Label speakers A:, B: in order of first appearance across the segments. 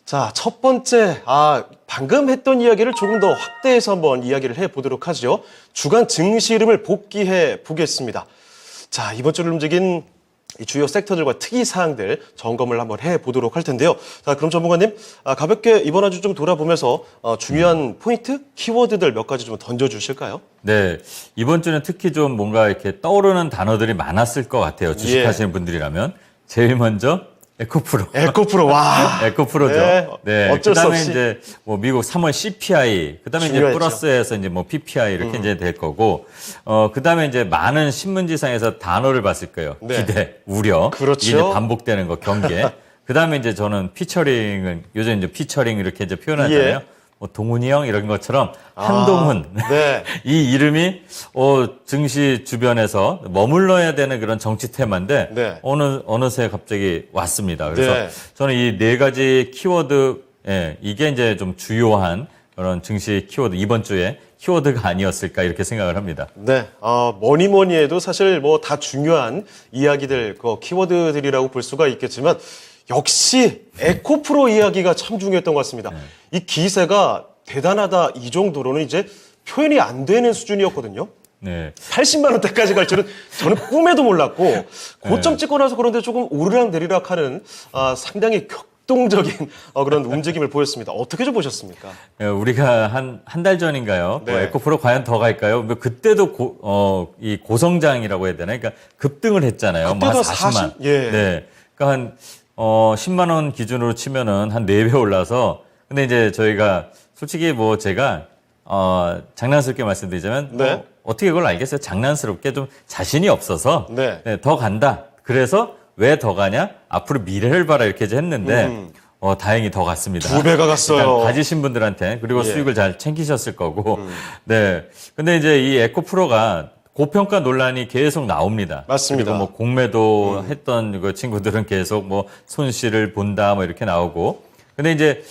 A: 자, 첫 번째, 방금 했던 이야기를 조금 더 확대해서 한번 이야기를 해보도록 하죠. 주간 증시 흐름을 복귀해 보겠습니다. 자, 이번 주를 움직인 이 주요 섹터들과 특이사항들 점검을 한번 해보도록 할 텐데요. 자, 그럼 전문가님, 가볍게 이번 한 주 좀 돌아보면서 중요한 포인트, 키워드들 몇 가지 좀 던져주실까요?
B: 네, 이번 주는 특히 좀 뭔가 이렇게 떠오르는 단어들이 많았을 것 같아요. 주식하시는 분들이라면. 제일 먼저 에코프로.
A: 에코프로, 와.
B: 에코프로죠.
A: 네,
B: 네.
A: 어쩔 수
B: 그다음에
A: 없이.
B: 이제 뭐 미국 3월 CPI, 그다음에 이제
A: 중요했죠.
B: 플러스해서 이제 뭐 PPI 이렇게 이제 될 거고, 그다음에 이제 많은 신문지상에서 단어를 봤을 거예요.
A: 네.
B: 기대, 우려.
A: 그렇죠.
B: 이게 이제 반복되는 거, 경계. 그다음에 이제 저는 피처링을 요즘 이제 피처링 이렇게 이제 표현하잖아요.
A: 예.
B: 뭐 동훈이 형 이런 것처럼 한동훈
A: 네.
B: 이 이름이 증시 주변에서 머물러야 되는 그런 정치 테마인데
A: 네.
B: 어느새 갑자기 왔습니다. 그래서
A: 네.
B: 저는 이 네 가지 키워드 이게 이제 좀 주요한 그런 증시 키워드 이번 주에 키워드가 아니었을까 이렇게 생각을 합니다.
A: 네, 뭐니 해도 사실 뭐 다 중요한 이야기들, 그 키워드들이라고 볼 수가 있겠지만 역시 에코프로 이야기가 참 중요했던 것 같습니다. 이 기세가 대단하다 이 정도로는 이제 표현이 안 되는 수준이었거든요.
B: 네.
A: 80만 원대까지 갈 줄은 저는 꿈에도 몰랐고 고점 찍고 나서 그런데 조금 오르락 내리락 하는 상당히 격동적인 그런 움직임을 보였습니다. 어떻게 좀 보셨습니까?
B: 우리가 한 달 전인가요?
A: 네.
B: 뭐 에코프로 과연 더 갈까요? 뭐 그때도 이 고성장이라고 해야 되나? 그러니까 급등을 했잖아요. 뭐 한
A: 그때도
B: 40만.
A: 40? 예.
B: 네. 그러니까 한 10만 원 기준으로 치면은 한 4배 올라서 근데 이제 저희가 솔직히 뭐 제가 장난스럽게 말씀드리자면
A: 네.
B: 어떻게 그걸 알겠어요? 장난스럽게 좀 자신이 없어서
A: 네.
B: 더 간다. 그래서 왜 더 가냐? 앞으로 미래를 봐라 이렇게 이제 했는데 다행히 더 갔습니다.
A: 2배가 갔어요.
B: 일단 가지신 분들한테 그리고
A: 예.
B: 수익을 잘 챙기셨을 거고. 네. 근데 이제 이 에코프로가 고평가 논란이 계속 나옵니다.
A: 맞습니다.
B: 그리고 뭐 공매도 했던 그 친구들은 계속 뭐 손실을 본다 뭐 이렇게 나오고. 근데 이제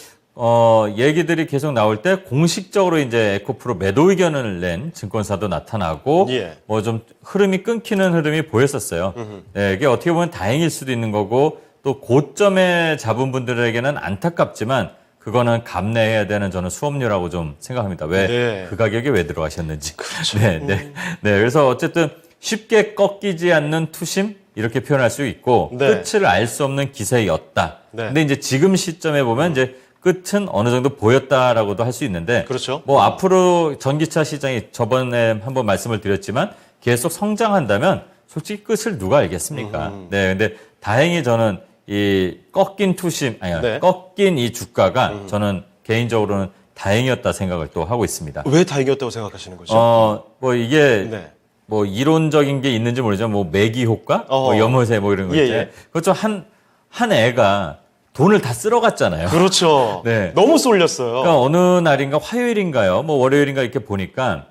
B: 얘기들이 계속 나올 때 공식적으로 이제 에코프로 매도 의견을 낸 증권사도 나타나고
A: 예.
B: 뭐 좀 흐름이 끊기는 흐름이 보였었어요. 네, 이게 어떻게 보면 다행일 수도 있는 거고 또 고점에 잡은 분들에게는 안타깝지만 그거는 감내해야 되는 저는 수업료라고 좀 생각합니다. 왜
A: 네.
B: 그 가격에 왜 들어가셨는지. 그렇죠. 네. 그래서 어쨌든 쉽게 꺾이지 않는 투심 이렇게 표현할 수 있고
A: 네.
B: 끝을 알 수 없는 기세였다.
A: 네.
B: 근데 이제 지금 시점에 보면 이제 끝은 어느 정도 보였다라고도 할 수 있는데
A: 그렇죠.
B: 뭐 앞으로 전기차 시장이 저번에 한번 말씀을 드렸지만 계속 성장한다면 솔직히 끝을 누가 알겠습니까? 네. 근데 다행히 저는 이 꺾인 투심
A: 네.
B: 꺾인 이 주가가 저는 개인적으로는 다행이었다 생각을 또 하고 있습니다.
A: 왜 다행이었다고 생각하시는 거죠?
B: 뭐 이게
A: 네.
B: 뭐 이론적인 게 있는지 모르지만 뭐 매기 효과, 뭐 염호세 뭐 이런 거 있잖아요.
A: 예.
B: 그것도 한 애가 돈을 다 쓸어갔잖아요.
A: 그렇죠.
B: 네.
A: 너무 쏠렸어요.
B: 그러니까 어느 날인가 화요일인가요? 뭐 월요일인가 이렇게 보니까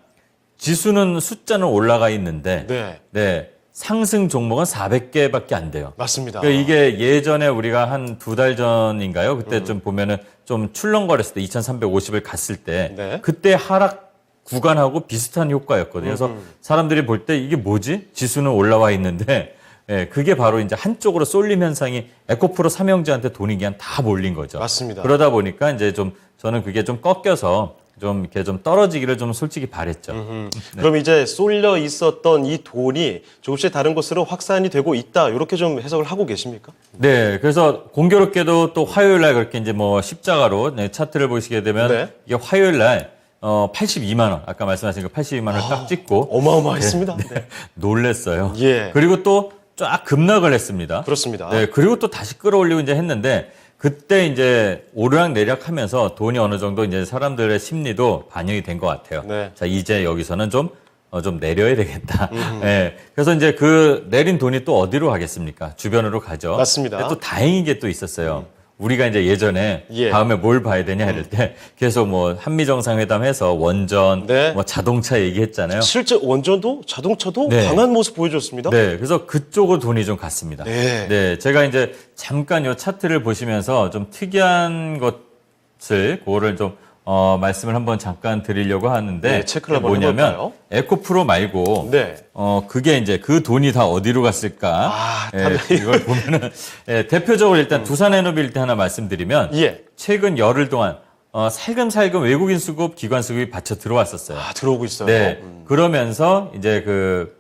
B: 지수는 숫자는 올라가 있는데
A: 네.
B: 네. 상승 종목은 400개밖에 안 돼요.
A: 맞습니다.
B: 그러니까 이게 예전에 우리가 한 2달 전인가요? 그때 좀 보면은 좀 출렁거렸을 때 2350을 갔을 때
A: 네.
B: 그때 하락 구간하고 비슷한 효과였거든요. 그래서 사람들이 볼 때 이게 뭐지? 지수는 올라와 있는데 예, 그게 바로 이제 한쪽으로 쏠림 현상이 에코프로 삼형제한테 돈이 그냥 다 몰린 거죠.
A: 맞습니다.
B: 그러다 보니까 이제 좀 저는 그게 좀 꺾여서 좀 이렇게 좀 떨어지기를 좀 솔직히 바랬죠.
A: 그럼 이제 쏠려 있었던 이 돈이 조금씩 다른 곳으로 확산이 되고 있다. 이렇게 좀 해석을 하고 계십니까?
B: 네, 그래서 공교롭게도 또 화요일 날 그렇게 이제 뭐 십자가로 차트를 보시게 되면
A: 네.
B: 이게 화요일 날 82만 원 아까 말씀하신 그 82만 원을 딱 찍고
A: 어마어마했습니다. 네.
B: 놀랬어요.
A: 예.
B: 그리고 또 쫙 급락을 했습니다.
A: 그렇습니다.
B: 네, 그리고 또 다시 끌어올리고 이제 했는데 그때 이제 오르락 내리락 하면서 돈이 어느 정도 이제 사람들의 심리도 반영이 된 것 같아요.
A: 네.
B: 자, 이제 여기서는 좀 내려야 되겠다. 네. 그래서 이제 그 내린 돈이 또 어디로 가겠습니까? 주변으로 가죠.
A: 맞습니다.
B: 근데 또 다행인 게 또 있었어요. 우리가 이제 예전에
A: 예.
B: 다음에 뭘 봐야 되냐 이럴 때 계속 뭐 한미 정상회담 해서 원전,
A: 네.
B: 뭐 자동차 얘기했잖아요.
A: 실제 원전도 자동차도
B: 네.
A: 강한 모습 보여줬습니다.
B: 네, 그래서 그쪽으로 돈이 좀 갔습니다.
A: 네.
B: 제가 이제 잠깐 요 차트를 보시면서 좀 특이한 것을 그거를 좀 말씀을 한번 잠깐 드리려고 하는데
A: 네, 체크를 한번
B: 뭐냐면
A: 해볼까요?
B: 에코프로 말고
A: 네.
B: 그게 이제 그 돈이 다 어디로 갔을까?
A: 아,
B: 이걸 보면은 대표적으로 일단 두산에너빌 때 하나 말씀드리면
A: 예.
B: 최근 열흘 동안 살금살금 외국인 수급, 기관 수급이 받쳐 들어왔었어요.
A: 아, 들어오고 있어요.
B: 네. 그러면서 이제 그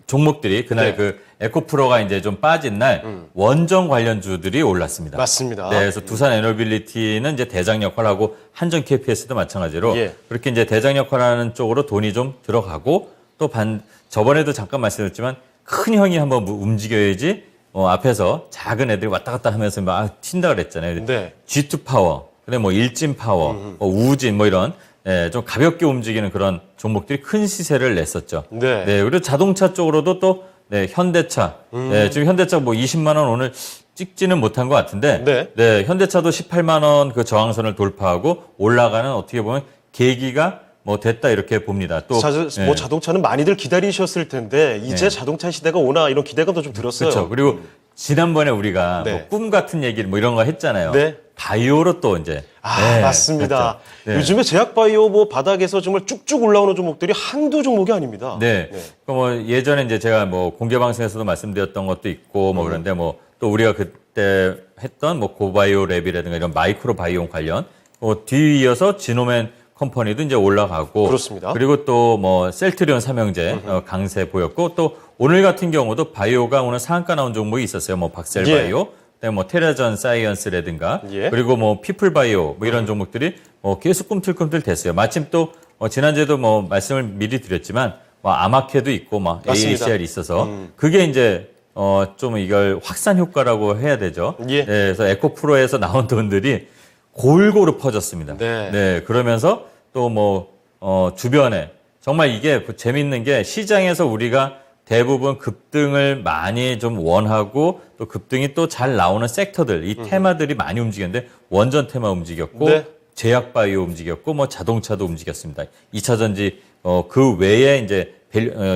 B: 종목들이 그날
A: 네.
B: 그 에코프로가 이제 좀 빠진 날 원전 관련주들이 올랐습니다.
A: 맞습니다.
B: 네, 그래서 두산 에너빌리티는 이제 대장 역할하고 한전 KPS도 마찬가지로
A: 예.
B: 그렇게 이제 대장 역할하는 쪽으로 돈이 좀 들어가고 또 저번에도 잠깐 말씀드렸지만 큰 형이 한번 움직여야지 앞에서 작은 애들이 왔다 갔다 하면서 막 튄다 그랬잖아요.
A: 네.
B: G2 파워, 근데 뭐 일진 파워, 뭐 우진 뭐 이런 좀 가볍게 움직이는 그런 종목들이 큰 시세를 냈었죠.
A: 네.
B: 그리고 자동차 쪽으로도 또 현대차. 지금 현대차 뭐 20만 원 오늘 찍지는 못한 것 같은데
A: 네.
B: 현대차도 18만 원 그 저항선을 돌파하고 올라가는 어떻게 보면 계기가 뭐 됐다 이렇게 봅니다. 또
A: 뭐 자동차는 많이들 기다리셨을 텐데 이제 자동차 시대가 오나 이런 기대감도 좀 들었어요.
B: 그렇죠. 그리고 지난번에 우리가
A: 네.
B: 뭐 꿈 같은 얘기를 뭐 이런 거 했잖아요.
A: 네.
B: 바이오로 또 이제
A: 맞습니다.
B: 그렇죠. 네.
A: 요즘에 제약바이오 뭐 바닥에서 정말 쭉쭉 올라오는 종목들이 한두 종목이 아닙니다.
B: 네. 뭐 예전에 이제 제가 뭐 공개 방송에서도 말씀드렸던 것도 있고 뭐 그런데 뭐 또 우리가 그때 했던 뭐 고바이오 랩이라든가 이런 마이크로 바이오 관련 뒤이어서 지노맨 컴퍼니도 이제 올라가고
A: 그렇습니다.
B: 그리고 또 뭐 셀트리온 삼형제 강세 보였고 또 오늘 같은 경우도 바이오가 오늘 상한가 나온 종목이 있었어요. 뭐 박셀
A: 예.
B: 바이오, 그다음에 뭐 테라전 사이언스라든가
A: 예.
B: 그리고 뭐 피플 바이오 뭐 이런 종목들이 계속 꿈틀꿈틀 됐어요. 마침 또 지난주에도 뭐 말씀을 미리 드렸지만 뭐 아마케도 있고 막
A: 맞습니다.
B: AACR 있어서 그게 이제 좀 이걸 확산 효과라고 해야 되죠.
A: 예.
B: 그래서 에코프로에서 나온 돈들이 골고루 퍼졌습니다.
A: 네.
B: 그러면서 또 뭐 주변에 정말 이게 재밌는 게 시장에서 우리가 대부분 급등을 많이 좀 원하고 또 급등이 또 잘 나오는 섹터들, 이 테마들이 많이 움직였는데 원전 테마 움직였고
A: 네.
B: 제약 바이오 움직였고 뭐 자동차도 움직였습니다. 2차 전지 그 외에 이제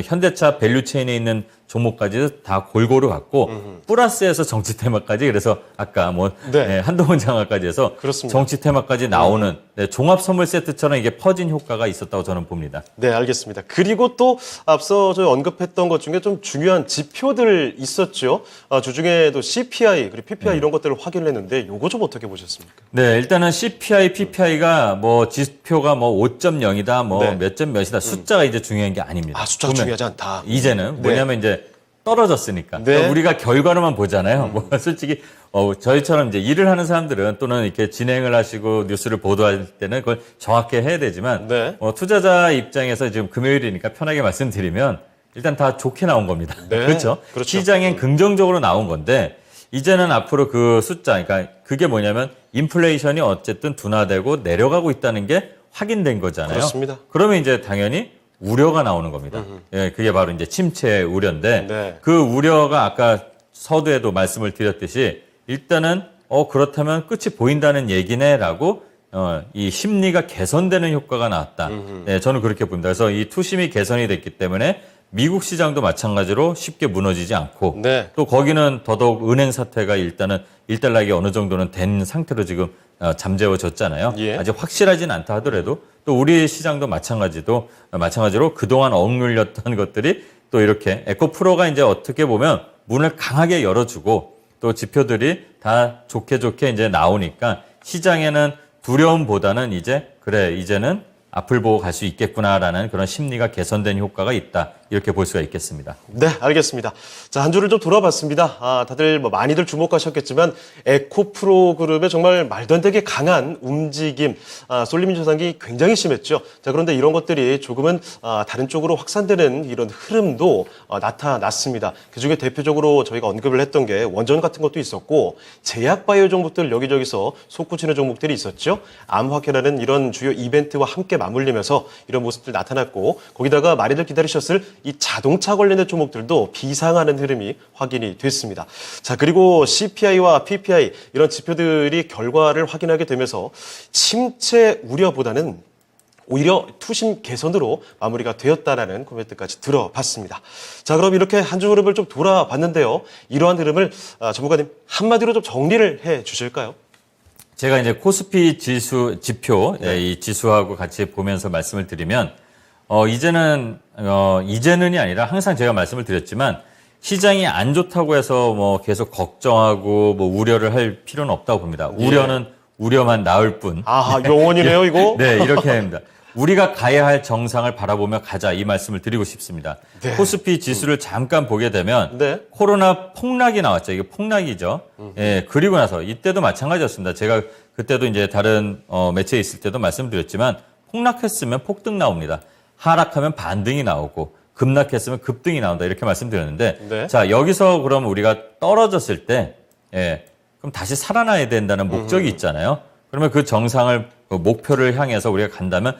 B: 현대차 밸류체인에 있는 종목까지도 다 골고루 갔고 플러스에서 정치 테마까지 그래서 아까 뭐
A: 네.
B: 한동훈 장관까지 해서
A: 그렇습니다.
B: 정치 테마까지 나오는 종합 선물 세트처럼 이게 퍼진 효과가 있었다고 저는 봅니다.
A: 네, 알겠습니다. 그리고 또 앞서 저희 언급했던 것 중에 좀 중요한 지표들 있었죠. 주중에도 CPI 그리고 PPI 이런 것들을 확인을 했는데 요거 좀 어떻게 보셨습니까?
B: 네, 일단은 CPI, PPI가 뭐 지표가 뭐 5.0이다, 뭐
A: 네.
B: 몇 점 몇이다 숫자가 이제 중요한 게 아닙니다.
A: 숫자가
B: 보면
A: 중요하지 않다.
B: 이제는 뭐냐면 이제 떨어졌으니까.
A: 네.
B: 그러니까 우리가 결과로만 보잖아요. 뭐 솔직히 저희처럼 이제 일을 하는 사람들은 또는 이렇게 진행을 하시고 뉴스를 보도할 때는 그걸 정확히 해야 되지만
A: 네.
B: 투자자 입장에서 지금 금요일이니까 편하게 말씀드리면 일단 다 좋게 나온 겁니다.
A: 네.
B: 그렇죠?
A: 그렇죠.
B: 시장엔 긍정적으로 나온 건데 이제는 앞으로 그 숫자, 그러니까 그게 뭐냐면 인플레이션이 어쨌든 둔화되고 내려가고 있다는 게 확인된 거잖아요.
A: 그렇습니다.
B: 그러면 이제 당연히 우려가 나오는 겁니다. 예, 그게 바로 이제 침체 우려인데
A: 네.
B: 그 우려가 아까 서두에도 말씀을 드렸듯이 일단은 그렇다면 끝이 보인다는 얘기네라고 이 심리가 개선되는 효과가 나왔다. 네, 저는 그렇게 봅니다. 그래서 이 투심이 개선이 됐기 때문에 미국 시장도 마찬가지로 쉽게 무너지지 않고
A: 네.
B: 또 거기는 더더욱 은행 사태가 일단은 일단락이 어느 정도는 된 상태로 지금 잠재워졌잖아요.
A: 예.
B: 아직 확실하진 않다 하더라도 또 우리 시장도 마찬가지로 그동안 억눌렸던 것들이 또 이렇게 에코프로가 이제 어떻게 보면 문을 강하게 열어주고 또 지표들이 다 좋게 이제 나오니까 시장에는 두려움보다는 이제는 앞을 보고 갈 수 있겠구나라는 그런 심리가 개선된 효과가 있다. 이렇게 볼 수가 있겠습니다.
A: 네, 알겠습니다. 자, 한 주를 좀 돌아봤습니다. 다들 뭐 많이들 주목하셨겠지만 에코프로 그룹의 정말 말도 안 되게 강한 움직임, 쏠림 현상이 굉장히 심했죠. 자, 그런데 이런 것들이 조금은 다른 쪽으로 확산되는 이런 흐름도 나타났습니다. 그중에 대표적으로 저희가 언급을 했던 게 원전 같은 것도 있었고 제약 바이오 종목들 여기저기서 솟구치는 종목들이 있었죠. 암화폐라는 이런 주요 이벤트와 함께 맞물리면서 이런 모습들 나타났고 거기다가 많이들 기다리셨을 이 자동차 관련된 종목들도 비상하는 흐름이 확인이 됐습니다. 자, 그리고 CPI와 PPI 이런 지표들이 결과를 확인하게 되면서 침체 우려보다는 오히려 투심 개선으로 마무리가 되었다라는 코멘트까지 들어봤습니다. 자, 그럼 이렇게 한 주 흐름을 좀 돌아봤는데요. 이러한 흐름을 전문가님 한마디로 좀 정리를 해 주실까요?
B: 제가 이제 코스피 지표, 이 지수하고 같이 보면서 말씀을 드리면, 이제는이 아니라 항상 제가 말씀을 드렸지만, 시장이 안 좋다고 해서 뭐 계속 걱정하고 뭐 우려를 할 필요는 없다고 봅니다. 우려는 우려만 나을 뿐.
A: 아하, 용언이네요, 이거?
B: 네, 이렇게 합니다. 우리가 가야 할 정상을 바라보며 가자, 이 말씀을 드리고 싶습니다.
A: 네.
B: 코스피 지수를 잠깐 보게 되면
A: 네.
B: 코로나 폭락이 나왔죠. 이게 폭락이죠. 예, 그리고 나서 이때도 마찬가지였습니다. 제가 그때도 이제 다른 매체에 있을 때도 말씀드렸지만 폭락했으면 폭등 나옵니다. 하락하면 반등이 나오고 급락했으면 급등이 나온다, 이렇게 말씀드렸는데,
A: 네.
B: 자, 여기서 그럼 우리가 떨어졌을 때, 그럼 다시 살아나야 된다는 목적이 있잖아요. 그러면 그 정상을, 그 목표를 향해서 우리가 간다면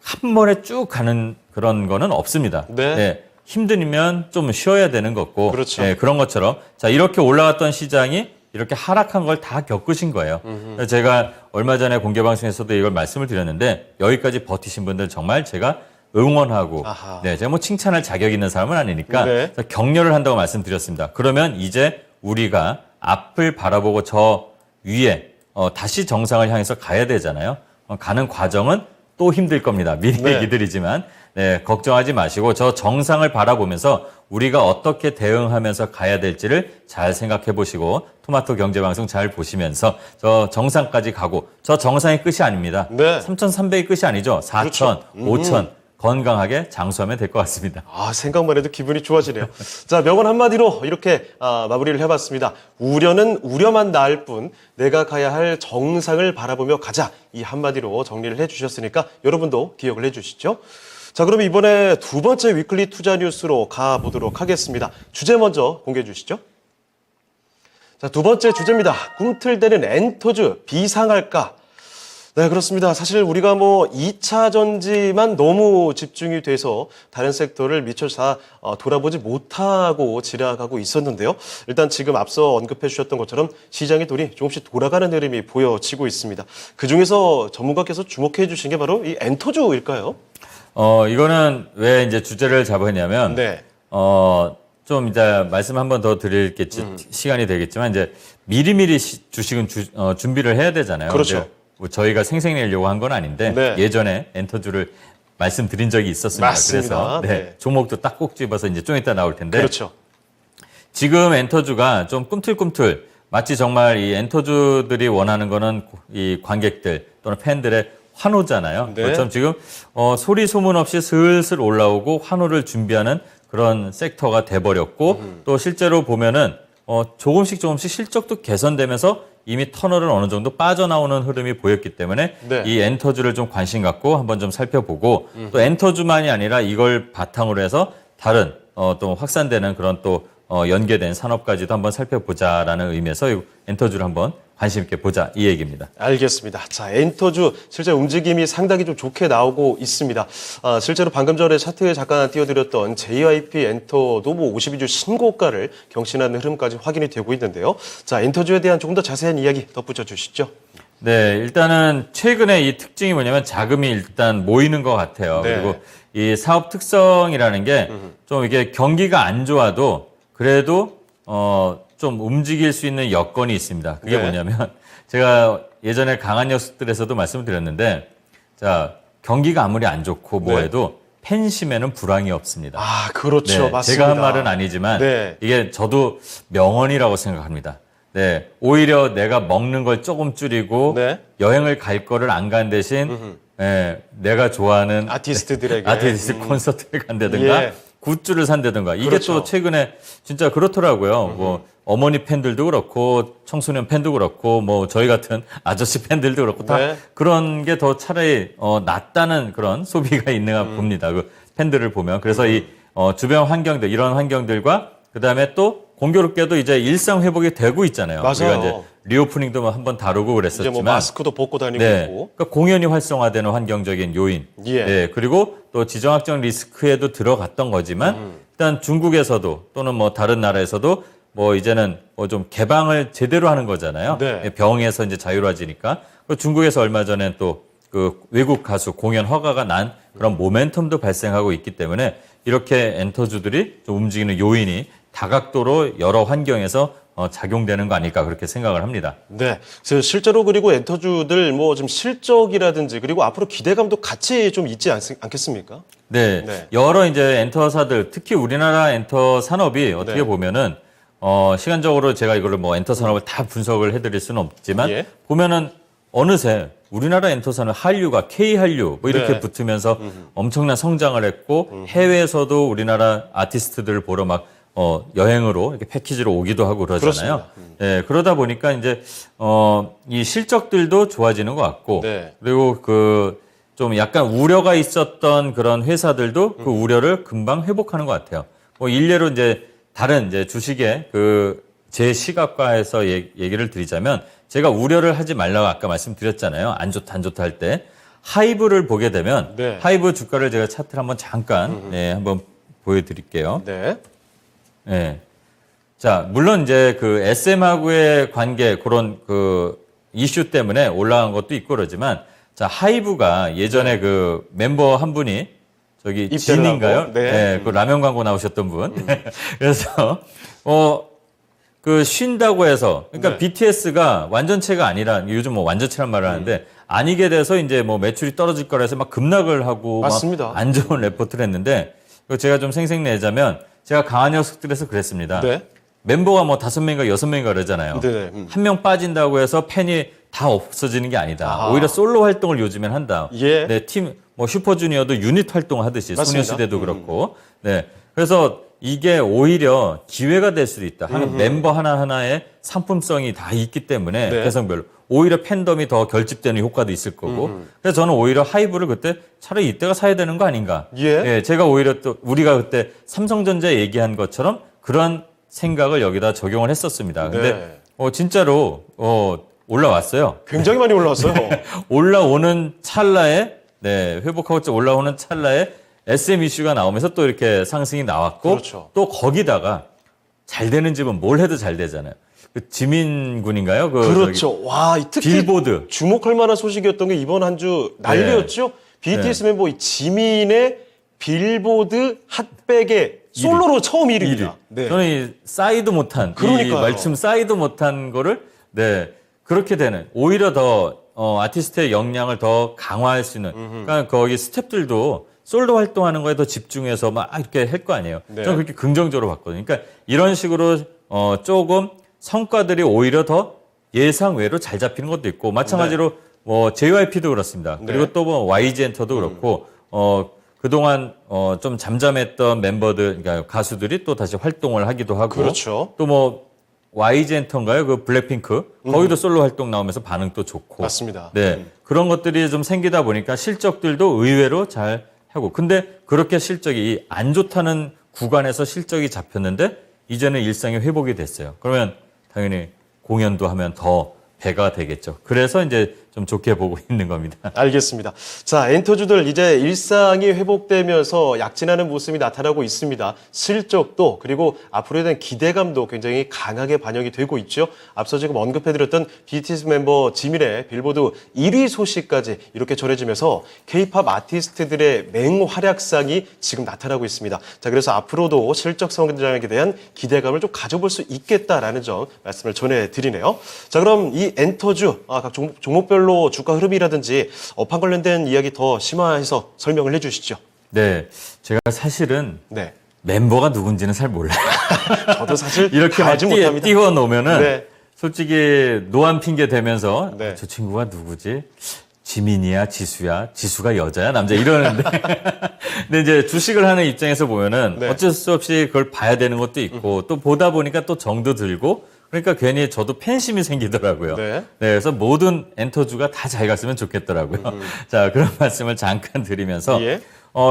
B: 한 번에 쭉 가는 그런 거는 없습니다.
A: 네.
B: 힘들면 좀 쉬어야 되는 거고,
A: 그렇죠.
B: 그런 것처럼, 자, 이렇게 올라갔던 시장이 이렇게 하락한 걸 다 겪으신 거예요. 제가 얼마 전에 공개방송에서도 이걸 말씀을 드렸는데, 여기까지 버티신 분들 정말 제가 응원하고,
A: 아하.
B: 제가 뭐 칭찬할 자격이 있는 사람은 아니니까
A: 네.
B: 격려를 한다고 말씀드렸습니다. 그러면 이제 우리가 앞을 바라보고 저 위에 다시 정상을 향해서 가야 되잖아요. 가는 과정은 또 힘들 겁니다. 미리
A: 네.
B: 얘기 드리지만, 걱정하지 마시고 저 정상을 바라보면서 우리가 어떻게 대응하면서 가야 될지를 잘 생각해 보시고, 토마토 경제방송 잘 보시면서 저 정상까지 가고, 저 정상이 끝이 아닙니다.
A: 네.
B: 3,300이 끝이 아니죠. 4,000,
A: 그렇죠.
B: 5,000 건강하게 장수하면 될 것 같습니다.
A: 아, 생각만 해도 기분이 좋아지네요. 자, 명언 한마디로 이렇게 마무리를 해봤습니다. 우려는 우려만 나을 뿐 내가 가야 할 정상을 바라보며 가자. 이 한마디로 정리를 해주셨으니까 여러분도 기억을 해주시죠. 자, 그럼 이번에 두 번째 위클리 투자 뉴스로 가보도록 하겠습니다. 주제 먼저 공개해 주시죠. 자, 두 번째 주제입니다. 꿈틀대는 엔터주 비상할까? 네, 그렇습니다. 사실 우리가 뭐 2차 전지만 너무 집중이 돼서 다른 섹터를 미처 다 돌아보지 못하고 지나가고 있었는데요. 일단 지금 앞서 언급해 주셨던 것처럼 시장의 돈이 조금씩 돌아가는 흐름이 보여지고 있습니다. 그중에서 전문가께서 주목해 주신 게 바로 이 엔터주일까요?
B: 이거는 왜 이제 주제를 잡았냐면,
A: 네.
B: 좀 이제 말씀 한 번 더 드릴 게 시간이 되겠지만, 이제 미리미리 주식은 준비를 해야 되잖아요.
A: 그렇죠.
B: 근데 뭐 저희가 생색내려고 한 건 아닌데,
A: 네.
B: 예전에 엔터주를 말씀드린 적이 있었습니다.
A: 맞습니다.
B: 그래서
A: 네.
B: 종목도 딱 꼭 집어서 이제 좀 이따 나올 텐데,
A: 그렇죠.
B: 지금 엔터주가 좀 꿈틀꿈틀, 마치 정말 이 엔터주들이 원하는 거는 이 관객들 또는 팬들의 환호잖아요.
A: 네.
B: 그렇죠. 지금 소리 소문 없이 슬슬 올라오고 환호를 준비하는 그런 섹터가 돼버렸고, 또 실제로 보면은 조금씩 실적도 개선되면서 이미 터널은 어느 정도 빠져나오는 흐름이 보였기 때문에,
A: 네.
B: 이 엔터주를 좀 관심 갖고 한번 좀 살펴보고, 또 엔터주만이 아니라 이걸 바탕으로 해서 다른 또 확산되는 그런 또 연계된 산업까지도 한번 살펴보자라는 의미에서 이 엔터주를 한번 관심 있게 보자, 이 얘기입니다.
A: 알겠습니다. 자, 엔터주 실제 움직임이 상당히 좀 좋게 나오고 있습니다. 실제로 방금 전에 차트에 잠깐 띄워드렸던 JYP 엔터도 뭐 52주 신고가를 경신하는 흐름까지 확인이 되고 있는데요. 자, 엔터주에 대한 조금 더 자세한 이야기 덧붙여 주시죠.
B: 네, 일단은 최근에 이 특징이 뭐냐면 자금이 일단 모이는 것 같아요.
A: 네.
B: 그리고 이 사업 특성이라는 게 좀 이게 경기가 안 좋아도 그래도 좀 움직일 수 있는 여건이 있습니다. 그게
A: 네.
B: 뭐냐면 제가 예전에 강한 녀석들에서도 말씀을 드렸는데, 자, 경기가 아무리 안 좋고 뭐
A: 네.
B: 해도 팬심에는 불황이 없습니다.
A: 아, 그렇죠.
B: 네,
A: 맞습니다.
B: 제가 한 말은 아니지만
A: 네.
B: 이게 저도 명언이라고 생각합니다. 네, 오히려 내가 먹는 걸 조금 줄이고
A: 네.
B: 여행을 갈 거를 안 간 대신 내가 좋아하는
A: 아티스트들에게.
B: 아티스트 콘서트를 간다든가
A: 예.
B: 굿즈를 산다든가, 이게
A: 그렇죠.
B: 또 최근에 진짜 그렇더라고요. 뭐 어머니 팬들도 그렇고 청소년 팬도 그렇고 뭐 저희 같은 아저씨 팬들도 그렇고 다
A: 네.
B: 그런 게 더 차라리 낫다는 그런 소비가 있는가 봅니다. 그 팬들을 보면. 그래서 이 주변 환경들, 이런 환경들과 그다음에 또 공교롭게도 이제 일상 회복이 되고 있잖아요.
A: 맞아요.
B: 우리가 이제 리오프닝도 한번 다루고
A: 이제
B: 그랬었지만,
A: 뭐 마스크도 벗고 다니고
B: 네,
A: 있고.
B: 그러니까 공연이 활성화되는 환경적인 요인,
A: 예.
B: 네, 그리고 또 지정학적 리스크에도 들어갔던 거지만, 일단 중국에서도 또는 뭐 다른 나라에서도 뭐 이제는 뭐 좀 개방을 제대로 하는 거잖아요.
A: 네.
B: 병에서 이제 자유로워지니까. 중국에서 얼마 전에 또 그 외국 가수 공연 허가가 난 그런 모멘텀도 발생하고 있기 때문에 이렇게 엔터주들이 좀 움직이는 요인이 다각도로 여러 환경에서 작용되는 거 아닐까 그렇게 생각을 합니다.
A: 네. 그래서 실제로 그리고 엔터주들 뭐 좀 실적이라든지 그리고 앞으로 기대감도 같이 좀 있지 않겠습니까?
B: 네.
A: 네.
B: 여러 이제 엔터사들, 특히 우리나라 엔터 산업이 어떻게
A: 네.
B: 보면은, 시간적으로 제가 이거를 뭐 엔터 산업을 다 분석을 해드릴 수는 없지만,
A: 예.
B: 보면은 어느새 우리나라 엔터 산업 한류가 K한류 뭐 이렇게
A: 네.
B: 붙으면서 엄청난 성장을 했고, 해외에서도 우리나라 아티스트들을 보러 막 여행으로 이렇게 패키지로 오기도 하고 그러잖아요. 네, 그러다 보니까 이제, 이 실적들도 좋아지는 것 같고,
A: 네.
B: 그리고 좀 약간 우려가 있었던 그런 회사들도 그 우려를 금방 회복하는 것 같아요. 뭐 일례로 이제 다른 이제 주식의 제 시각과에서 얘기를 드리자면 제가 우려를 하지 말라고 아까 말씀드렸잖아요. 안 좋다 할 때. 하이브를 보게 되면
A: 네.
B: 하이브 주가를 제가 차트를 한번 잠깐 한번 보여드릴게요.
A: 네.
B: 네. 자, 물론 이제 SM하고의 관계 그런 이슈 때문에 올라간 것도 있고 그러지만 자, 하이브가 예전에 멤버 한 분이 저기
A: 입대를
B: 진인가요?
A: 하고, 네.
B: 그 라면 광고 나오셨던 분. 그래서 쉰다고 해서 그러니까
A: 네.
B: BTS가 완전체가 아니라 요즘 뭐 완전체란 말을 하는데 아니게 돼서 이제 뭐 매출이 떨어질 거라 해서 막 급락을 하고
A: 맞습니다.
B: 막 안 좋은 레포트를 했는데 제가 좀 생색내자면 제가 강한 녀석들에서 그랬습니다.
A: 네.
B: 멤버가 뭐 5명인가 6명인가 그러잖아요.
A: 네.
B: 한 명 빠진다고 해서 팬이 다 없어지는 게 아니다. 오히려 솔로 활동을 요즘엔 한다.
A: 예.
B: 네, 뭐 슈퍼주니어도 유닛 활동을 하듯이
A: 맞습니다.
B: 소녀시대도 그렇고. 네. 그래서 이게 오히려 기회가 될 수도 있다. 하는 멤버 하나하나의 상품성이 다 있기 때문에
A: 네.
B: 개성별로 오히려 팬덤이 더 결집되는 효과도 있을 거고. 그래서 저는 오히려 하이브를 그때 차라리 이때가 사야 되는 거 아닌가.
A: 예.
B: 제가 오히려 또 우리가 그때 삼성전자 얘기한 것처럼 그런 생각을 여기다 적용을 했었습니다. 근데
A: 네.
B: 진짜로 올라왔어요.
A: 굉장히 많이 올라왔어요.
B: 올라오는 찰나에 회복하고 올라오는 찰나에 SM 이슈가 나오면서 또 이렇게 상승이 나왔고
A: 그렇죠.
B: 또 거기다가 잘 되는 집은 뭘 해도 잘 되잖아요. 지민 군인가요?
A: 그렇죠. 와, 특히
B: 빌보드.
A: 주목할 만한 소식이었던 게 이번 한 주 난리였죠. BTS 멤버 이 지민의 빌보드 핫백에 솔로로 처음 1위입니다. 네.
B: 저는 이 쌓이도 못한
A: 그러니까요.
B: 이 말씀 쌓이도 못한 거를 그렇게 되는 오히려 더 아티스트의 역량을 더 강화할 수 있는 그러니까 거기 스태프들도 솔로 활동하는 거에 더 집중해서 막 이렇게 할 거 아니에요.
A: 네.
B: 저는 그렇게 긍정적으로 봤거든요. 그러니까 이런 식으로 조금 성과들이 오히려 더 예상 외로 잘 잡히는 것도 있고 마찬가지로 뭐 JYP도 그렇습니다. 그리고 또 뭐 YG 엔터도 그렇고 그동안 좀 잠잠했던 멤버들 그러니까 가수들이 또 다시 활동을 하기도 하고
A: 그렇죠.
B: 또 뭐 YG 엔터인가요? 블랙핑크 거기도 솔로 활동 나오면서 반응도 좋고
A: 맞습니다.
B: 네. 그런 것들이 좀 생기다 보니까 실적들도 의외로 잘 하고. 근데 그렇게 실적이 안 좋다는 구간에서 실적이 잡혔는데 이제는 일상이 회복이 됐어요. 그러면 당연히 공연도 하면 더 배가 되겠죠. 그래서 이제 좀 좋게 보고 있는 겁니다.
A: 알겠습니다. 자, 엔터주들 이제 일상이 회복되면서 약진하는 모습이 나타나고 있습니다. 실적도 그리고 앞으로에 대한 기대감도 굉장히 강하게 반영이 되고 있죠. 앞서 지금 언급해드렸던 BTS 멤버 지민의 빌보드 1위 소식까지 이렇게 전해지면서 K-팝 아티스트들의 맹활약상이 지금 나타나고 있습니다. 자, 그래서 앞으로도 실적 성장에 대한 기대감을 좀 가져볼 수 있겠다라는 점 말씀을 전해드리네요. 자, 그럼 이 엔터주 각 종목별로 주가 흐름이라든지 업황 관련된 이야기 더 심화해서 설명을 해주시죠.
B: 네, 제가 사실은
A: 네,
B: 멤버가 누군지는 잘 몰라요.
A: 저도 사실
B: 이렇게 막
A: 알지 못합니다.
B: 띄워 놓으면은
A: 네.
B: 솔직히 노안 핑계 대면서
A: 네.
B: 저 친구가 누구지? 지민이야, 지수야, 지수가 여자야, 남자 이러는데. 근데 이제 주식을 하는 입장에서 보면은
A: 네.
B: 어쩔 수 없이 그걸 봐야 되는 것도 있고 또 보다 보니까 또 정도 들고 그러니까 괜히 저도 팬심이 생기더라고요.
A: 네.
B: 그래서 모든 엔터주가 다 잘 갔으면 좋겠더라고요. 자, 그런 말씀을 잠깐 드리면서
A: 예.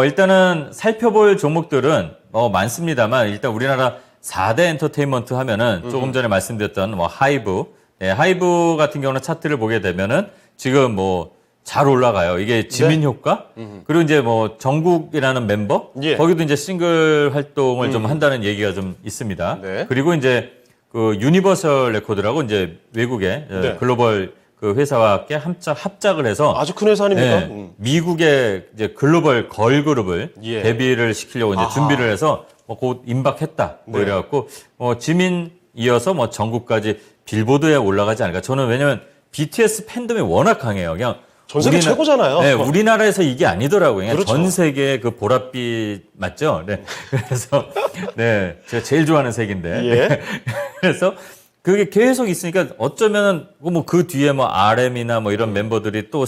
B: 일단은 살펴볼 종목들은 많습니다만 일단 우리나라 4대 엔터테인먼트 하면은 조금 전에 말씀드렸던 뭐 하이브, 하이브 같은 경우는 차트를 보게 되면은 지금 뭐 잘 올라가요. 이게 지민 효과 그리고 이제 뭐 정국이라는 멤버
A: 예.
B: 거기도 이제 싱글 활동을 좀 한다는 얘기가 좀 있습니다.
A: 네.
B: 그리고 이제 유니버설 레코드라고 이제 외국의 글로벌 회사와 함께 합작을 해서
A: 아주 큰 회사 아닙니까?
B: 미국의 이제 글로벌 걸그룹을
A: 예.
B: 데뷔를 시키려고 이제
A: 아하.
B: 준비를 해서 곧 임박했다. 뭐
A: 네.
B: 이래갖고 지민 이어서 뭐 전국까지 빌보드에 올라가지 않을까. 저는 왜냐면 BTS 팬덤이 워낙 강해요. 그냥
A: 전 세계 최고잖아요.
B: 네, 우리나라에서 이게 아니더라고요. 그냥
A: 그렇죠.
B: 전 세계 그 보랏빛 맞죠? 네. 그래서 네, 제가 제일 좋아하는 색인데.
A: 예.
B: 그래서 그게 계속 있으니까 어쩌면은 뭐 그 뒤에 뭐 RM이나 뭐 이런 멤버들이 또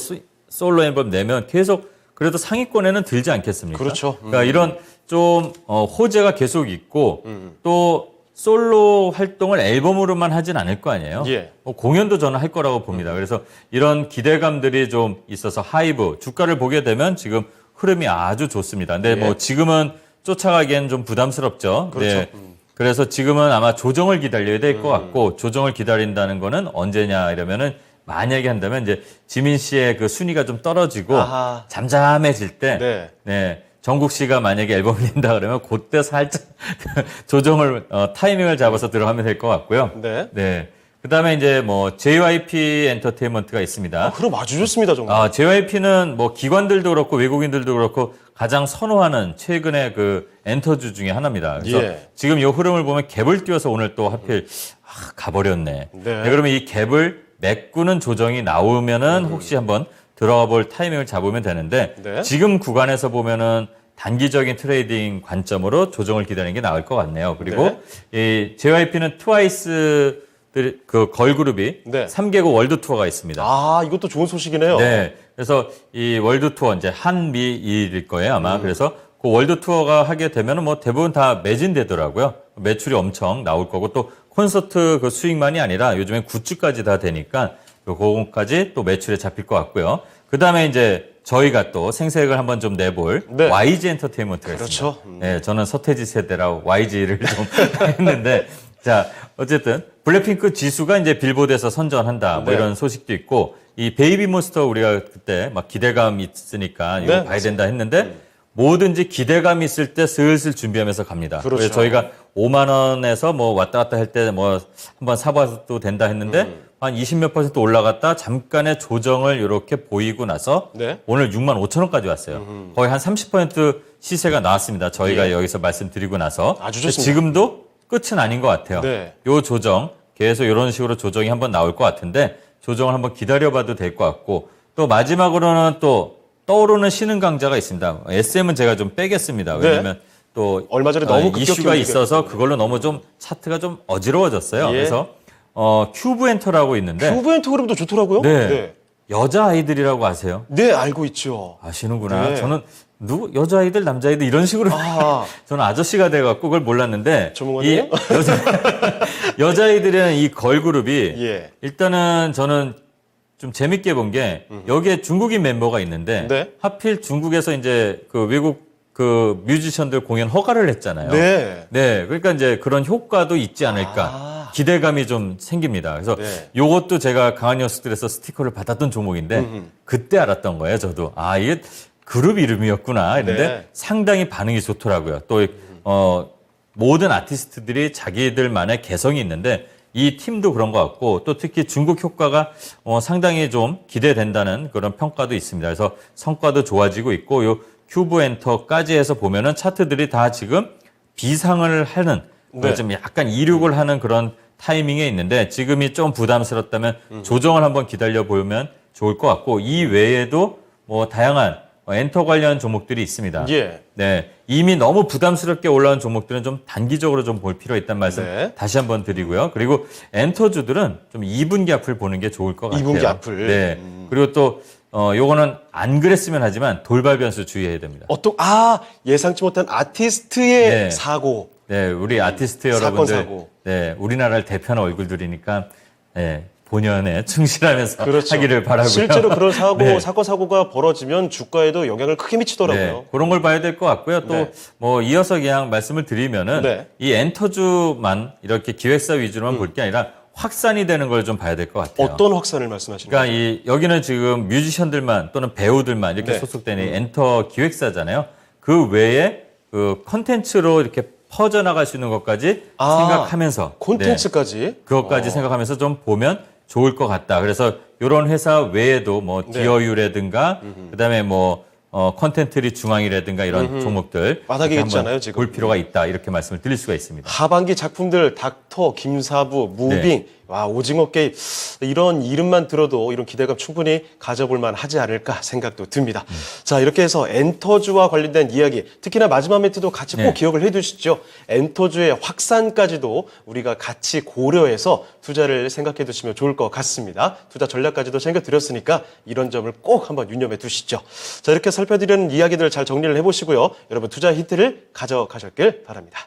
B: 솔로 앨범 내면 계속 그래도 상위권에는 들지 않겠습니까?
A: 그렇죠.
B: 그러니까 이런 좀 호재가 계속 있고 또 솔로 활동을 앨범으로만 하진 않을 거 아니에요.
A: 예.
B: 공연도 저는 할 거라고 봅니다. 그래서 이런 기대감들이 좀 있어서 하이브 주가를 보게 되면 지금 흐름이 아주 좋습니다. 근데
A: 예.
B: 뭐 지금은 쫓아가기엔 좀 부담스럽죠.
A: 그렇죠.
B: 네. 그래서 지금은 아마 조정을 기다려야 될 것 같고 조정을 기다린다는 거는 언제냐 이러면은 만약에 한다면 이제 지민 씨의 그 순위가 좀 떨어지고
A: 아하.
B: 잠잠해질 때
A: 네.
B: 네. 정국 씨가 만약에 앨범을 낸다 그러면 그때 살짝 조정을 타이밍을 잡아서 들어가면 될 것 같고요.
A: 네.
B: 네. 그다음에 이제 뭐 JYP 엔터테인먼트가 있습니다.
A: 그럼 아주 좋습니다, 정말.
B: JYP는 뭐 기관들도 그렇고 외국인들도 그렇고 가장 선호하는 최근의 그 엔터주 중에 하나입니다. 그래서
A: 예.
B: 지금 이 흐름을 보면 갭을 띄워서 오늘 또 하필 가버렸네.
A: 네.
B: 네, 그러면 이 갭을 메꾸는 조정이 나오면은 혹시 한번 들어가 볼 타이밍을 잡으면 되는데
A: 네.
B: 지금 구간에서 보면은 단기적인 트레이딩 관점으로 조정을 기다리는 게 나을 것 같네요. 그리고 이 JYP는 트와이스 그 걸그룹이
A: 네.
B: 3개국 월드 투어가 있습니다.
A: 아, 이것도 좋은 소식이네요.
B: 네. 그래서 이 월드 투어 이제 한미일 거예요, 아마. 그래서 그 월드 투어가 하게 되면은 뭐 대부분 다 매진되더라고요. 매출이 엄청 나올 거고 또 콘서트 그 수익만이 아니라 요즘엔 굿즈까지 다 되니까 그거까지 또 매출에 잡힐 것 같고요. 그다음에 이제 저희가 또 생색을 한번 좀 내볼
A: 네.
B: YG 엔터테인먼트가
A: 그렇죠.
B: 있습니다. 네, 저는 서태지 세대라고 YG를 좀 했는데 자, 어쨌든 블랙핑크 지수가 이제 빌보드에서 선전한다. 뭐
A: 네.
B: 이런 소식도 있고 이 베이비 몬스터 우리가 그때 막 기대감 있으니까 이거
A: 네,
B: 봐야 된다 했는데 뭐든지 기대감 있을 때 슬슬 준비하면서 갑니다.
A: 그렇죠.
B: 그래서 저희가 5만 원에서 뭐 왔다 갔다 할 때 뭐 한번 사봐도 된다 했는데 한 20몇 % 올라갔다 잠깐의 조정을 이렇게 보이고 나서
A: 네.
B: 오늘 6만 5천 원까지 왔어요. 거의 한 30% 시세가 나왔습니다. 저희가 여기서 말씀드리고 나서.
A: 아주 좋습니다.
B: 지금도 끝은 아닌 것 같아요.
A: 네.
B: 요 조정 계속 이런 식으로 조정이 한번 나올 것 같은데 조정을 한번 기다려봐도 될 것 같고 또 마지막으로는 또 떠오르는 신흥 강자가 있습니다. SM은 제가 좀 빼겠습니다. 왜냐면 또
A: 얼마 전에 너무 급격히
B: 이슈가
A: 움직였기
B: 있어서 그걸로 너무 좀 차트가 좀 어지러워졌어요.
A: 예.
B: 그래서 큐브 엔터라고 있는데
A: 큐브 엔터그램도 좋더라고요.
B: 네.
A: 네.
B: 여자 아이들이라고 아세요?
A: 네, 알고 있죠.
B: 아시는구나.
A: 네.
B: 저는 여자아이들, 남자아이들 이런 식으로
A: 아,
B: 저는 아저씨가 돼갖고 그걸 몰랐는데
A: 전문가님이요?
B: 여자아이들이라는 이 걸그룹이
A: 예.
B: 일단은 저는 좀 재밌게 본 게 여기에 중국인 멤버가 있는데
A: 네.
B: 하필 중국에서 이제 그 외국 그 뮤지션들 공연 허가를 했잖아요.
A: 네.
B: 네, 그러니까 이제 그런 효과도 있지 않을까
A: 아.
B: 기대감이 좀 생깁니다. 그래서
A: 네.
B: 요것도 제가 강한 뉴스들에서 스티커를 받았던 종목인데 그때 알았던 거예요. 저도 아 이게 그룹 이름이었구나 했는데
A: 네.
B: 상당히 반응이 좋더라고요. 또 모든 아티스트들이 자기들만의 개성이 있는데 이 팀도 그런 것 같고 또 특히 중국 효과가 상당히 좀 기대된다는 그런 평가도 있습니다. 그래서 성과도 좋아지고 있고 요 큐브 엔터까지 해서 보면은 차트들이 다 지금 비상을 하는
A: 네.
B: 좀 약간 이륙을 하는 그런 타이밍에 있는데 지금이 좀 부담스럽다면 조정을 한번 기다려 보면 좋을 것 같고 이 외에도 뭐 다양한 엔터 관련 종목들이 있습니다.
A: 예.
B: 네. 이미 너무 부담스럽게 올라온 종목들은 좀 단기적으로 좀 볼 필요 있다는 말씀
A: 네.
B: 다시 한번 드리고요. 그리고 엔터주들은 좀 2분기 앞을 보는 게 좋을 것 같아요.
A: 2분기 앞을.
B: 네. 그리고 또 요거는 안 그랬으면 하지만 돌발 변수 주의해야 됩니다.
A: 예상치 못한 아티스트의
B: 네.
A: 사고.
B: 네, 우리 아티스트
A: 사건,
B: 여러분들,
A: 사고.
B: 네, 우리나라를 대표하는 얼굴들이니까, 네, 본연에 충실하면서
A: 그렇죠.
B: 하기를 바라고요.
A: 실제로 그런
B: 네.
A: 사고가 벌어지면 주가에도 영향을 크게 미치더라고요.
B: 네, 그런 걸 봐야 될 것 같고요. 또
A: 네.
B: 뭐 이어서 그냥 말씀을 드리면은
A: 네.
B: 이 엔터주만 이렇게 기획사 위주로만 볼 게 아니라 확산이 되는 걸 좀 봐야 될 것 같아요.
A: 어떤 확산을 말씀하시는
B: 그러니까
A: 거죠?
B: 여기는 지금 뮤지션들만 또는 배우들만 이렇게
A: 네.
B: 소속된 이 엔터 기획사잖아요. 그 외에 그 컨텐츠로 이렇게 퍼져나갈 수 있는 것까지 생각하면서
A: 콘텐츠까지.
B: 네, 그것까지 생각하면서 좀 보면 좋을 것 같다. 그래서 이런 회사 외에도 뭐 디어유라든가 그다음에 뭐 컨텐츠리 중앙이라든가 이런 종목들
A: 바닥에
B: 이렇게
A: 있잖아요,
B: 한번
A: 지금.
B: 볼 필요가 있다 이렇게 말씀을 드릴 수가 있습니다.
A: 하반기 작품들 닥터, 김사부, 무빙,
B: 네.
A: 와 오징어 게임 이런 이름만 들어도 이런 기대감 충분히 가져볼 만하지 않을까 생각도 듭니다. 자 이렇게 해서 엔터주와 관련된 이야기 특히나 마지막 멘트도 같이 꼭
B: 네.
A: 기억을 해두시죠. 엔터주의 확산까지도 우리가 같이 고려해서 투자를 생각해 두시면 좋을 것 같습니다. 투자 전략까지도 챙겨드렸으니까 이런 점을 꼭 한번 유념해 두시죠. 자 이렇게 살펴드리는 이야기들 잘 정리를 해보시고요. 여러분 투자 힌트를 가져가셨길 바랍니다.